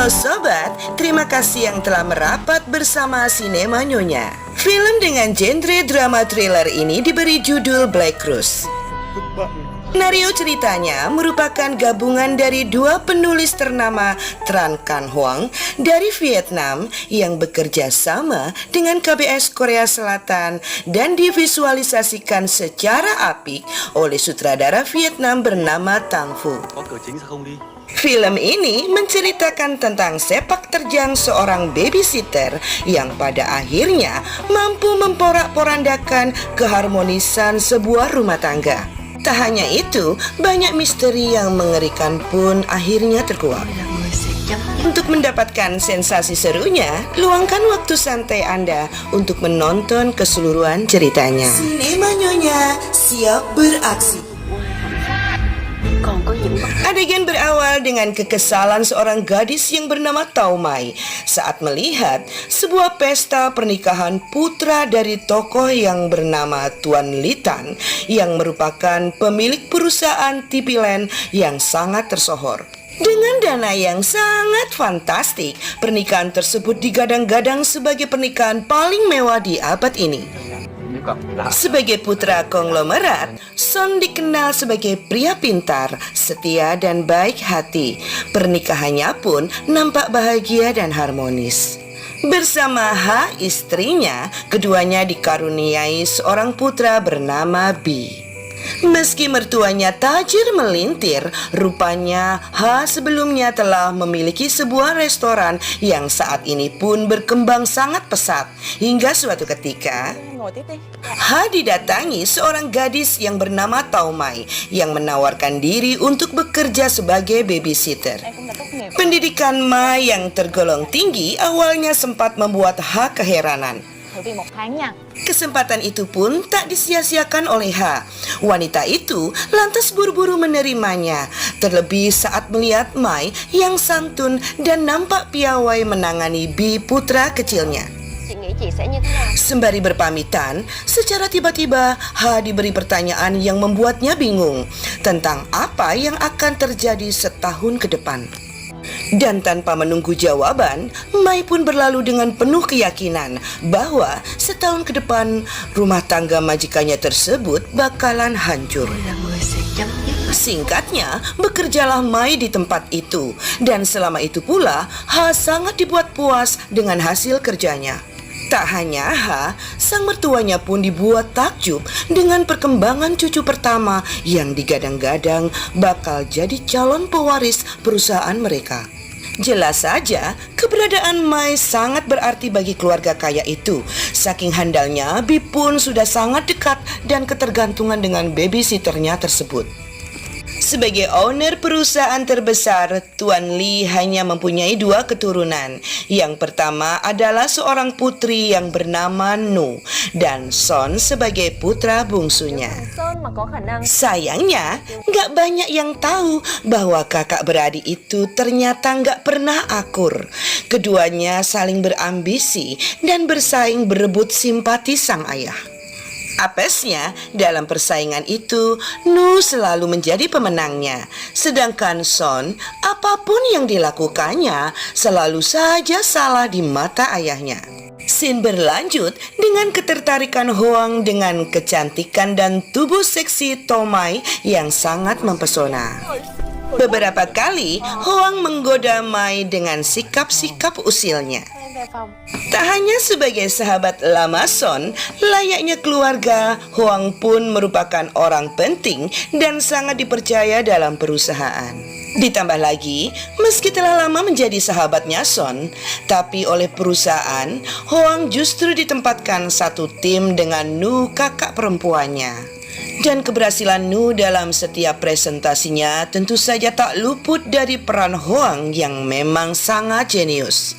Halo Sobat, terima kasih yang telah merapat bersama Sinema Nyonya. Film dengan genre drama thriller ini diberi judul Black Rose. Skenario ceritanya merupakan gabungan dari dua penulis ternama Tran Can Hoang dari Vietnam yang bekerja sama dengan KBS Korea Selatan dan divisualisasikan secara apik oleh sutradara Vietnam bernama Tang Fu. Film ini menceritakan tentang sepak terjang seorang babysitter yang pada akhirnya mampu memporak-porandakan keharmonisan sebuah rumah tangga. Tak hanya itu, banyak misteri yang mengerikan pun akhirnya terkuak. Untuk mendapatkan sensasi serunya, luangkan waktu santai Anda untuk menonton keseluruhan ceritanya. Sinema Nyonya siap beraksi. Adegan berawal dengan kekesalan seorang gadis yang bernama Tao Mai saat melihat sebuah pesta pernikahan putra dari tokoh yang bernama Tuan Litan yang merupakan pemilik perusahaan TV Land yang sangat tersohor. Dengan dana yang sangat fantastik, pernikahan tersebut digadang-gadang sebagai pernikahan paling mewah di abad ini. Sebagai putra konglomerat, Son dikenal sebagai pria pintar, setia dan baik hati. Pernikahannya pun nampak bahagia dan harmonis. Bersama Ha, istrinya, keduanya dikaruniai seorang putra bernama Bi. Meski mertuanya tajir melintir, rupanya Ha sebelumnya telah memiliki sebuah restoran yang saat ini pun berkembang sangat pesat. Hingga suatu ketika, Ha didatangi seorang gadis yang bernama Tao Mai yang menawarkan diri untuk bekerja sebagai babysitter. Pendidikan Mai yang tergolong tinggi awalnya sempat membuat Ha keheranan. Kesempatan itu pun tak disia-siakan oleh Ha. Wanita itu lantas buru-buru menerimanya, terlebih saat melihat Mai yang santun dan nampak piawai menangani Bi, putra kecilnya. Sembari berpamitan, secara tiba-tiba Ha diberi pertanyaan yang membuatnya bingung tentang apa yang akan terjadi setahun ke depan. Dan tanpa menunggu jawaban, Mai pun berlalu dengan penuh keyakinan bahwa setahun ke depan rumah tangga majikannya tersebut bakalan hancur. Singkatnya, bekerjalah Mai di tempat itu, dan selama itu pula Ha sangat dibuat puas dengan hasil kerjanya. Tak hanya Ha, sang mertuanya pun dibuat takjub dengan perkembangan cucu pertama yang digadang-gadang bakal jadi calon pewaris perusahaan mereka. Jelas saja, keberadaan Mai sangat berarti bagi keluarga kaya itu. Saking handalnya, Bi pun sudah sangat dekat dan ketergantungan dengan babysitternya tersebut. Sebagai owner perusahaan terbesar, Tuan Li hanya mempunyai dua keturunan. Yang pertama adalah seorang putri yang bernama Nu, dan Son sebagai putra bungsunya. Sayangnya, gak banyak yang tahu bahwa kakak beradik itu ternyata gak pernah akur. Keduanya saling berambisi dan bersaing berebut simpati sang ayah. Apesnya, dalam persaingan itu, Nu selalu menjadi pemenangnya. Sedangkan Son, apapun yang dilakukannya, selalu saja salah di mata ayahnya. Scene berlanjut dengan ketertarikan Hoang dengan kecantikan dan tubuh seksi Tao Mai yang sangat mempesona. Beberapa kali, Hoang menggoda Mai dengan sikap-sikap usilnya. Tak hanya sebagai sahabat lama Son, layaknya keluarga, Hoang pun merupakan orang penting dan sangat dipercaya dalam perusahaan. Ditambah lagi, meski telah lama menjadi sahabatnya Son, tapi oleh perusahaan, Hoang justru ditempatkan satu tim dengan Nu, kakak perempuannya. Dan keberhasilan Nu dalam setiap presentasinya tentu saja tak luput dari peran Hoang yang memang sangat jenius.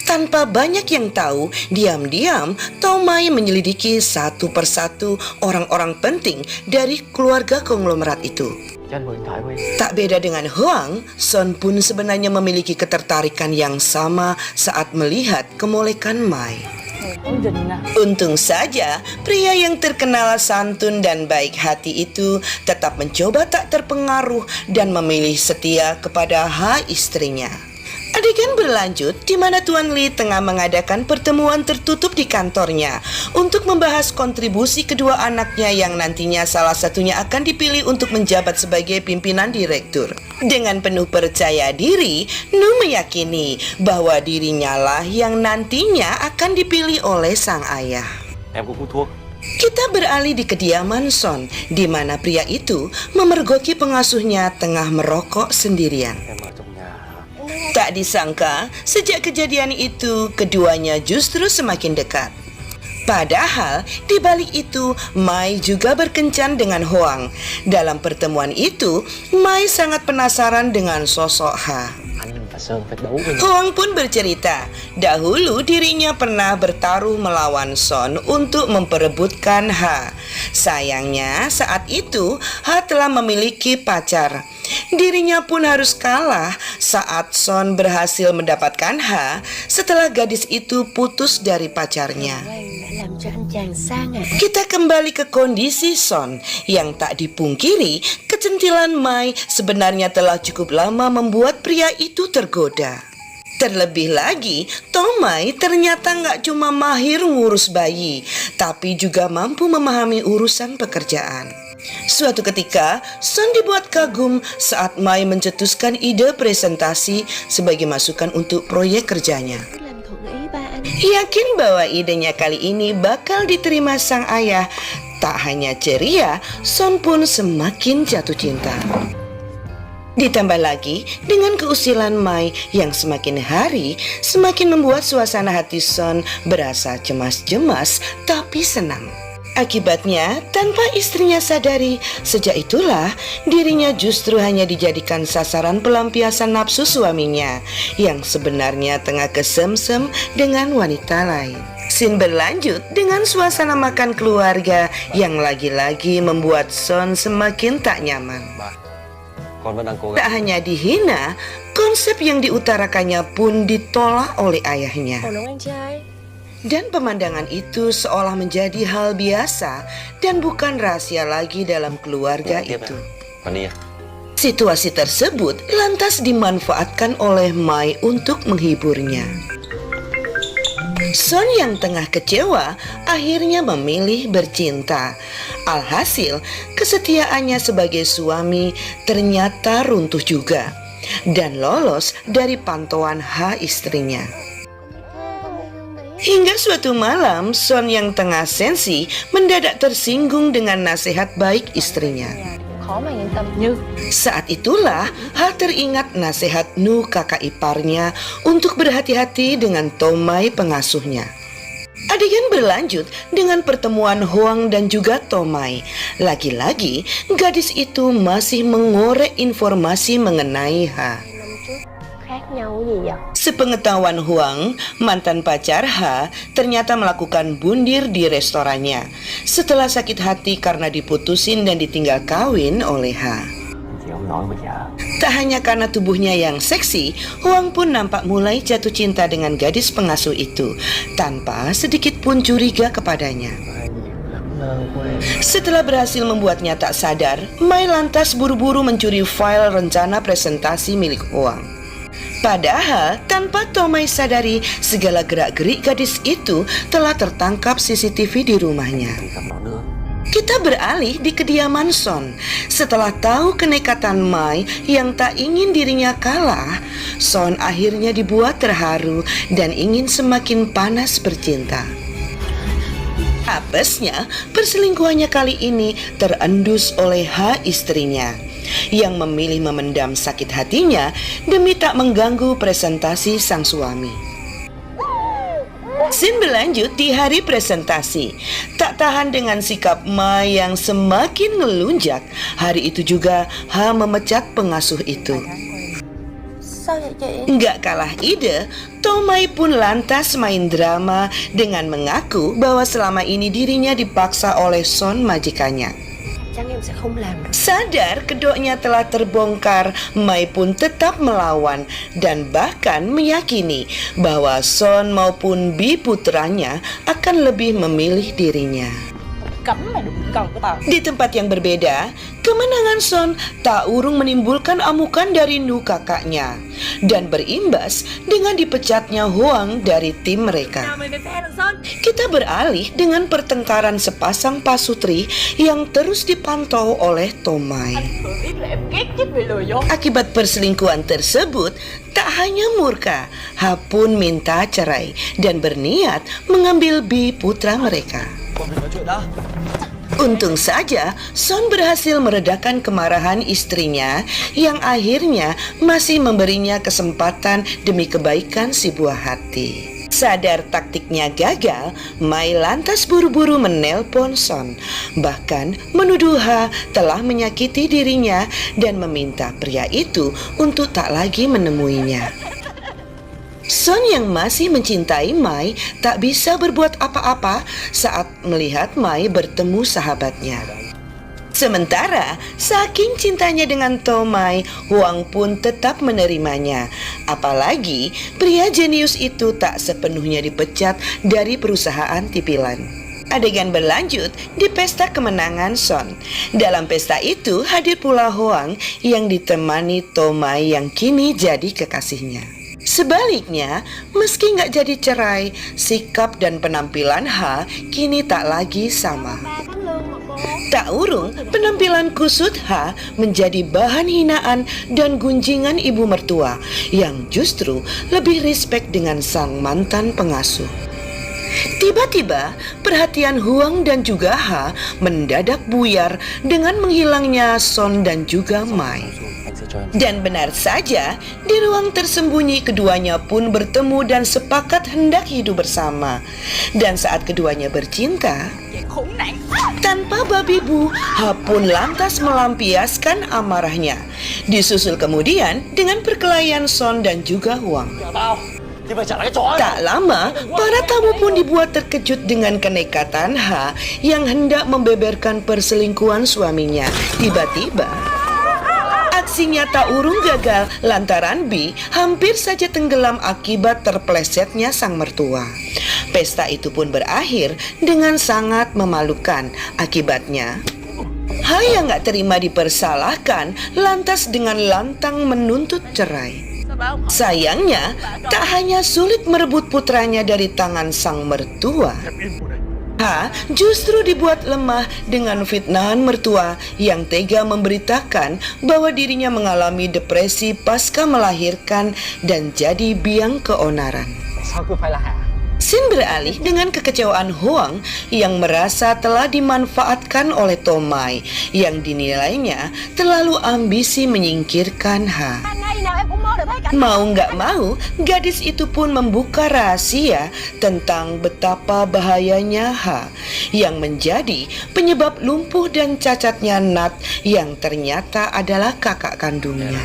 Tanpa banyak yang tahu, diam-diam Tao Mai menyelidiki satu persatu orang-orang penting dari keluarga konglomerat itu. Tak beda dengan Hoang, Son pun sebenarnya memiliki ketertarikan yang sama saat melihat kemolekan Mai. Untung saja, pria yang terkenal santun dan baik hati itu tetap mencoba tak terpengaruh dan memilih setia kepada Ha, istrinya. Adegan berlanjut di mana Tuan Lee tengah mengadakan pertemuan tertutup di kantornya untuk membahas kontribusi kedua anaknya yang nantinya salah satunya akan dipilih untuk menjabat sebagai pimpinan direktur. Dengan penuh percaya diri, Nu meyakini bahwa dirinya lah yang nantinya akan dipilih oleh sang ayah. Em cũng hút thuốc. Kita beralih di kediaman Son, di mana pria itu memergoki pengasuhnya tengah merokok sendirian. Em ở trong nhà. Tak disangka, sejak kejadian itu, keduanya justru semakin dekat. Padahal, di balik itu, Mai juga berkencan dengan Hoang. Dalam pertemuan itu, Mai sangat penasaran dengan sosok Ha. Anh và Sơn phải đấu với nhau. Hoang pun bercerita, dahulu dirinya pernah bertaruh melawan Son untuk memperebutkan Ha. Sayangnya saat itu Ha telah memiliki pacar. Dirinya pun harus kalah saat Son berhasil mendapatkan Ha setelah gadis itu putus dari pacarnya. Kita kembali ke kondisi Son yang tak dipungkiri, kecentilan Mai sebenarnya telah cukup lama membuat pria itu tergoda. Terlebih lagi, Tomai ternyata nggak cuma mahir ngurus bayi, tapi juga mampu memahami urusan pekerjaan. Suatu ketika, Son dibuat kagum saat Mai mencetuskan ide presentasi sebagai masukan untuk proyek kerjanya. Yakin bahwa idenya kali ini bakal diterima sang ayah, tak hanya ceria, Son pun semakin jatuh cinta. Ditambah lagi dengan keusilan Mai yang semakin hari semakin membuat suasana hati Son berasa cemas-cemas tapi senang. Akibatnya, tanpa istrinya sadari, sejak itulah dirinya justru hanya dijadikan sasaran pelampiasan nafsu suaminya yang sebenarnya tengah kesemsem dengan wanita lain. Scene berlanjut dengan suasana makan keluarga yang lagi-lagi membuat Son semakin tak nyaman. Con vẫn đang cố gắng. Tak hanya dihina, konsep yang diutarakannya pun ditolak oleh ayahnya. Dan pemandangan itu seolah menjadi hal biasa dan bukan rahasia lagi dalam keluarga itu. Còn đi à? Situasi tersebut lantas dimanfaatkan oleh Mai untuk menghiburnya. Son yang tengah kecewa akhirnya memilih bercinta. Alhasil, kesetiaannya sebagai suami ternyata runtuh juga dan lolos dari pantauan H istrinya. Hingga suatu malam, Son yang tengah sensi mendadak tersinggung dengan nasihat baik istrinya. Saat itulah Ha teringat nasihat Nu kakak iparnya untuk berhati-hati dengan Tomai pengasuhnya. Adegan berlanjut dengan pertemuan Hoang dan juga Tomai. Lagi-lagi gadis itu masih mengorek informasi mengenai Ha. Sepengetahuan Hoang, mantan pacar Ha ternyata melakukan bundir di restorannya setelah sakit hati karena diputusin dan ditinggal kawin oleh Ha. Tak hanya karena tubuhnya yang seksi, Hoang pun nampak mulai jatuh cinta dengan gadis pengasuh itu tanpa sedikit pun curiga kepadanya. Setelah berhasil membuatnya tak sadar, Mai lantas buru-buru mencuri file rencana presentasi milik Hoang. Padahal tanpa Tomai sadari, segala gerak-gerik gadis itu telah tertangkap CCTV di rumahnya. Kita beralih di kediaman Son. Setelah tahu kenekatan Mai yang tak ingin dirinya kalah, Son akhirnya dibuat terharu dan ingin semakin panas bercinta. Apesnya, perselingkuhannya kali ini terendus oleh H istrinya yang memilih memendam sakit hatinya demi tak mengganggu presentasi sang suami. Scene berlanjut di hari presentasi. Tak tahan dengan sikap Mai yang semakin melunjak, hari itu juga Ha memecat pengasuh itu. Nggak kalah ide, Tomai pun lantas main drama dengan mengaku bahwa selama ini dirinya dipaksa oleh Son majikannya. Sadar kedoknya telah terbongkar, Mai pun tetap melawan dan bahkan meyakini bahwa Son maupun Bi putranya akan lebih memilih dirinya. Di tempat yang berbeda, kemenangan Son tak urung menimbulkan amukan dari Nu kakaknya dan berimbas dengan dipecatnya Huang dari tim mereka. Kita beralih dengan pertengkaran sepasang pasutri yang terus dipantau oleh Tomai. Akibat perselingkuhan tersebut, tak hanya murka, Ha pun minta cerai dan berniat mengambil Bi putra mereka. Untung saja Son berhasil meredakan kemarahan istrinya yang akhirnya masih memberinya kesempatan demi kebaikan si buah hati. Sadar taktiknya gagal, Mai lantas buru-buru menelpon Son, bahkan menuduh Ha telah menyakiti dirinya dan meminta pria itu untuk tak lagi menemuinya. Son yang masih mencintai Mai tak bisa berbuat apa-apa saat melihat Mai bertemu sahabatnya. Sementara saking cintanya dengan Tomai, Huang pun tetap menerimanya. Apalagi pria jenius itu tak sepenuhnya dipecat dari perusahaan tipilan. Adegan berlanjut di pesta kemenangan Son. Dalam pesta itu hadir pula Huang yang ditemani Tomai yang kini jadi kekasihnya. Sebaliknya, meski nggak jadi cerai, sikap dan penampilan Ha kini tak lagi sama. Tak urung, penampilan kusut Ha menjadi bahan hinaan dan gunjingan ibu mertua yang justru lebih respek dengan sang mantan pengasuh. Tiba-tiba, perhatian Huang dan juga Ha mendadak buyar dengan menghilangnya Son dan juga Mai. Dan benar saja, di ruang tersembunyi keduanya pun bertemu dan sepakat hendak hidup bersama. Dan saat keduanya bercinta, tanpa babi bu, Ha pun lantas melampiaskan amarahnya. Disusul kemudian dengan perkelahian Son dan juga Huang. Tak lama, para tamu pun dibuat terkejut dengan kenekatan Ha yang hendak membeberkan perselingkuhan suaminya. Tiba-tiba, aksinya tak urung gagal lantaran Bi hampir saja tenggelam akibat terplesetnya sang mertua. Pesta itu pun berakhir dengan sangat memalukan. Akibatnya, Ha yang gak terima dipersalahkan lantas dengan lantang menuntut cerai. Sayangnya, tak hanya sulit merebut putranya dari tangan sang mertua, Ha justru dibuat lemah dengan fitnahan mertua yang tega memberitakan bahwa dirinya mengalami depresi pasca melahirkan dan jadi biang keonaran. Scene beralih dengan kekecewaan Huang yang merasa telah dimanfaatkan oleh Tomai yang dinilainya terlalu ambisi menyingkirkan Ha. Mau nggak mau, gadis itu pun membuka rahasia tentang betapa bahayanya Ha yang menjadi penyebab lumpuh dan cacatnya Nat yang ternyata adalah kakak kandungnya.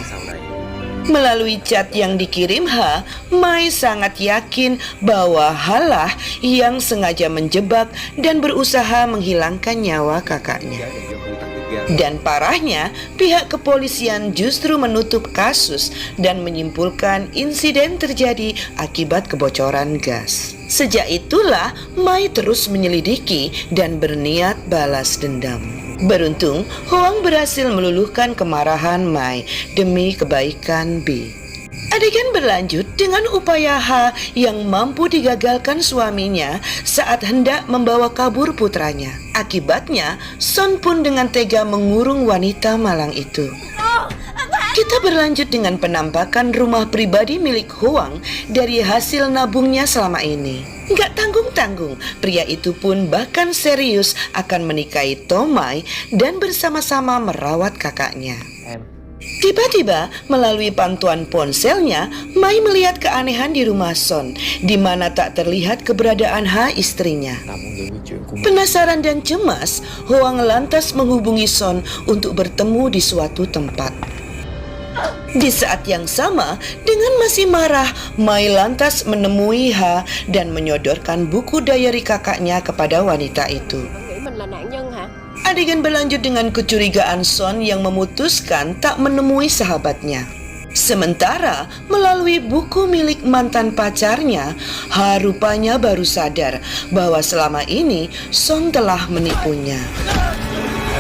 Melalui chat yang dikirim Ha, Mai sangat yakin bahwa Halah yang sengaja menjebak dan berusaha menghilangkan nyawa kakaknya. Dan parahnya, pihak kepolisian justru menutup kasus dan menyimpulkan insiden terjadi akibat kebocoran gas. Sejak itulah, Mai terus menyelidiki dan berniat balas dendam. Beruntung, Huang berhasil meluluhkan kemarahan Mai demi kebaikan Bi. Adegan berlanjut dengan upaya Ha yang mampu digagalkan suaminya saat hendak membawa kabur putranya. Akibatnya, Son pun dengan tega mengurung wanita malang itu. Kita berlanjut dengan penampakan rumah pribadi milik Huang dari hasil nabungnya selama ini. Gak tanggung-tanggung, pria itu pun bahkan serius akan menikahi Tomai dan bersama-sama merawat kakaknya. Tiba-tiba, melalui pantauan ponselnya, Mai melihat keanehan di rumah Son, di mana tak terlihat keberadaan Ha istrinya. Penasaran dan cemas, Huang lantas menghubungi Son untuk bertemu di suatu tempat. Di saat yang sama, dengan masih marah, Mai lantas menemui Ha dan menyodorkan buku diary kakaknya kepada wanita itu. Adegan berlanjut dengan kecurigaan Son yang memutuskan tak menemui sahabatnya. Sementara melalui buku milik mantan pacarnya, Ha rupanya baru sadar bahwa selama ini Son telah menipunya.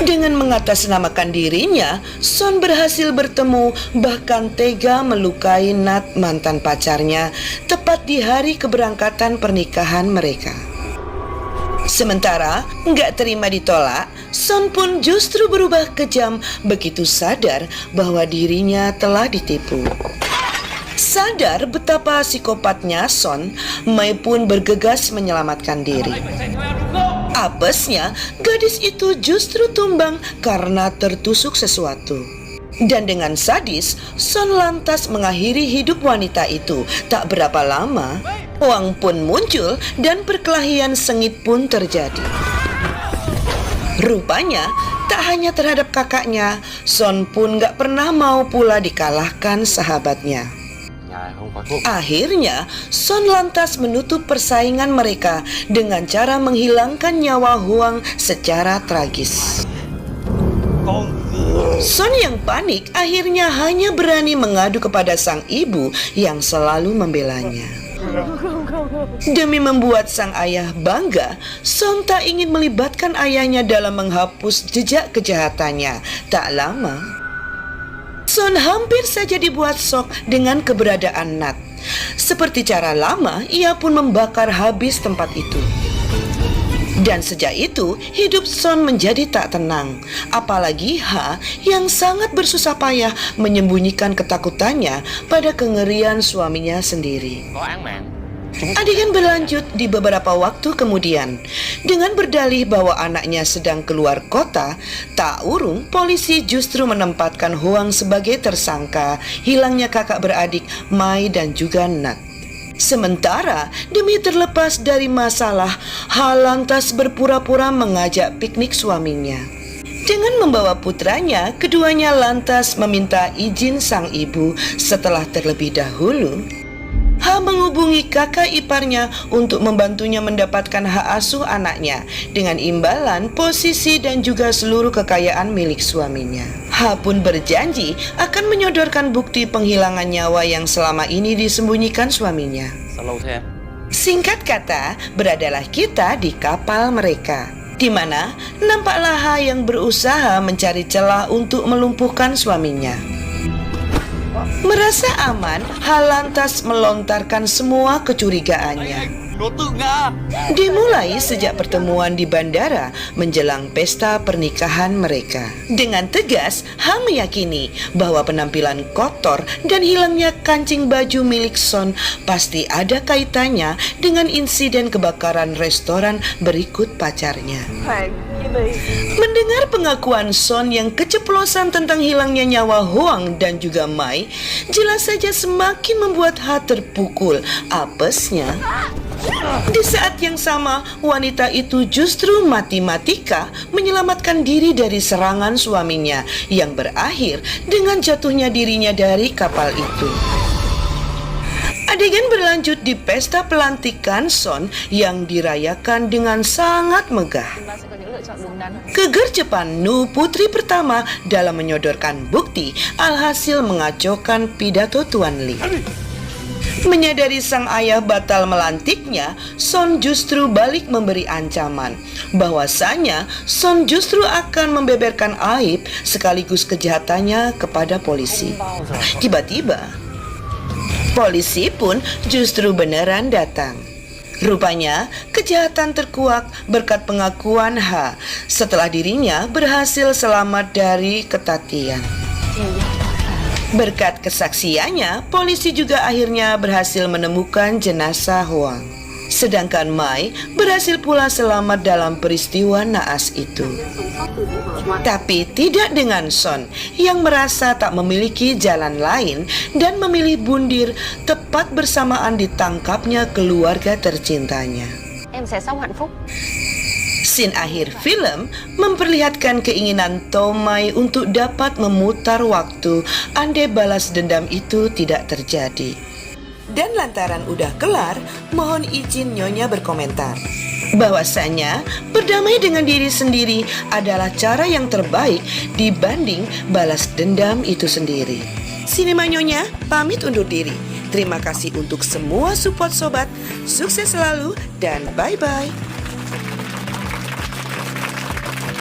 Dengan mengatasnamakan dirinya, Son berhasil bertemu bahkan tega melukai Nat, mantan pacarnya, tepat di hari keberangkatan pernikahan mereka. Sementara nggak terima ditolak, Son pun justru berubah kejam begitu sadar bahwa dirinya telah ditipu. Sadar betapa psikopatnya Son, Mai pun bergegas menyelamatkan diri. Apesnya, gadis itu justru tumbang karena tertusuk sesuatu. Dan dengan sadis, Son lantas mengakhiri hidup wanita itu. Tak berapa lama, Wang pun muncul dan perkelahian sengit pun terjadi. Rupanya, tak hanya terhadap kakaknya, Son pun gak pernah mau pula dikalahkan sahabatnya. Nhà không có thuốc. Akhirnya, Son lantas menutup persaingan mereka dengan cara menghilangkan nyawa Huang secara tragis. Son yang panik akhirnya hanya berani mengadu kepada sang ibu yang selalu membelanya. Demi membuat sang ayah bangga, Son tak ingin melibatkan ayahnya dalam menghapus jejak kejahatannya. Tak lama, Son hampir saja dibuat shock dengan keberadaan Nat. Seperti cara lama, ia pun membakar habis tempat itu. Dan sejak itu, hidup Son menjadi tak tenang. Apalagi Ha yang sangat bersusah payah menyembunyikan ketakutannya pada kengerian suaminya sendiri. Có án mạng. Adegan berlanjut di beberapa waktu kemudian. Dengan berdalih bahwa anaknya sedang keluar kota, tak urung polisi justru menempatkan Huang sebagai tersangka hilangnya kakak beradik Mai dan juga Nat. Sementara demi terlepas dari masalah, Ha lantas berpura-pura mengajak piknik suaminya. Dengan membawa putranya, keduanya lantas meminta izin sang ibu setelah terlebih dahulu Ha menghubungi kakak iparnya untuk membantunya mendapatkan hak asuh anaknya dengan imbalan posisi dan juga seluruh kekayaan milik suaminya. Ha pun berjanji akan menyodorkan bukti penghilangan nyawa yang selama ini disembunyikan suaminya. Sao lâu thế em? Singkat kata, beradalah kita di kapal mereka, di mana nampaklah Ha yang berusaha mencari celah untuk melumpuhkan suaminya. Merasa aman, Ha lantas melontarkan semua kecurigaannya. Dimulai sejak pertemuan di bandara menjelang pesta pernikahan mereka. Dengan tegas, Ha meyakini bahwa penampilan kotor dan hilangnya kancing baju milik Son pasti ada kaitannya dengan insiden kebakaran restoran berikut pacarnya. Mendengar pengakuan Son yang keceplosan tentang hilangnya nyawa Huang dan juga Mai, jelas saja semakin membuat Ha terpukul. Apesnya, di saat yang sama, wanita itu justru mati-matika menyelamatkan diri dari serangan suaminya yang berakhir dengan jatuhnya dirinya dari kapal itu. Adegan berlanjut di pesta pelantikan Son yang dirayakan dengan sangat megah. Kegercepan Nu putri pertama dalam menyodorkan bukti alhasil mengacaukan pidato Tuan Li. Menyadari sang ayah batal melantiknya, Son justru balik memberi ancaman bahwasanya Son justru akan membeberkan aib sekaligus kejahatannya kepada polisi. Tiba-tiba, polisi pun justru beneran datang. Rupanya, kejahatan terkuak berkat pengakuan Ha setelah dirinya berhasil selamat dari kematian. Berkat kesaksiannya, polisi juga akhirnya berhasil menemukan jenazah Huang. Sedangkan Mai berhasil pula selamat dalam peristiwa naas itu. Tapi tidak dengan Son yang merasa tak memiliki jalan lain dan memilih bundir tepat bersamaan ditangkapnya keluarga tercintanya. Em sẽ sống hạnh phúc. Scene akhir film memperlihatkan keinginan Tomai untuk dapat memutar waktu andai balas dendam itu tidak terjadi. Dan lantaran udah kelar, mohon izin Nyonya berkomentar bahwasanya berdamai dengan diri sendiri adalah cara yang terbaik dibanding balas dendam itu sendiri. Sinema Nyonya pamit undur diri. Terima kasih untuk semua support sobat. Sukses selalu dan bye-bye.